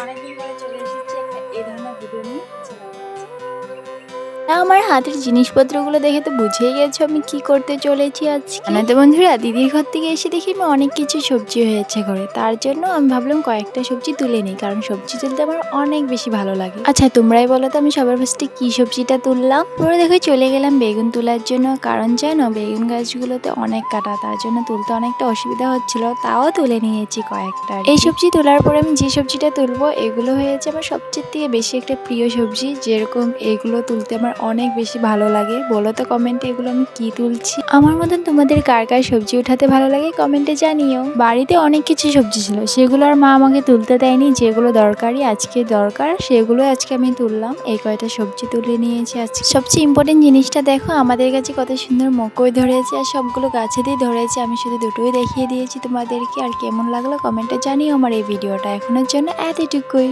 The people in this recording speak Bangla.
অনেকদিন পরে চলে এসেছি একটা এই ধরনের ভিডিও নিয়ে। চলো আমার হাতের জিনিসপত্রগুলো দেখে তো বুঝেই গেছো আমি কি করতে চলেছি আজকে। জানো তো বন্ধুরা, দিদির ঘর থেকে এসে দেখি আমি অনেক কিছু সবজি হয়েছে ঘরে, তার জন্য আমি ভাবলাম কয়েকটা সবজি তুলে নিই, কারণ সবজি তুলতে আমার অনেক বেশি ভালো লাগে। আচ্ছা তোমরাই বলো তো আমি সবার ফার্স্টে কি সবজিটা তুললাম। পরে দেখো চলে গেলাম বেগুন তোলার জন্য, কারণ জানো বেগুন গাছগুলোতে অনেক কাটা, তার জন্য তুলতে অনেকটা অসুবিধা হচ্ছিল, তাও তুলে নিয়েছি কয়েকটা। এই সবজি তোলার পরে আমি যে সবজিটা তুলবো এগুলো হয়েছে আমার সবচেয়ে থেকে বেশি একটা প্রিয় সবজি, যেরকম এগুলো তুলতে আমার অনেক বেশি ভালো লাগে। বলো তো কমেন্টে এগুলো আমি কি তুলছি। আমার মতন তোমাদের কার কার সবজি উঠাতে ভালো লাগে কমেন্টে জানিও। বাড়িতে অনেক কিছু সবজি ছিল, সেগুলো আর মা আমাকে তুলতে দেয়নি, যেগুলো দরকারি আজকে দরকার সেগুলো আজকে আমি তুললাম। এই কয়টা সবজি তুলে নিয়েছি আজকে। সবচেয়ে ইম্পর্টেন্ট জিনিসটা দেখো, আমাদের কাছে কত সুন্দর মকই ধরেছে, আর সবগুলো গাছেতেই ধরেছে। আমি শুধু দুটোই দেখিয়ে দিয়েছি তোমাদেরকে। আর কেমন লাগলো কমেন্টে জানিও আমার এই ভিডিওটা। এখনের জন্য এতটুকুই।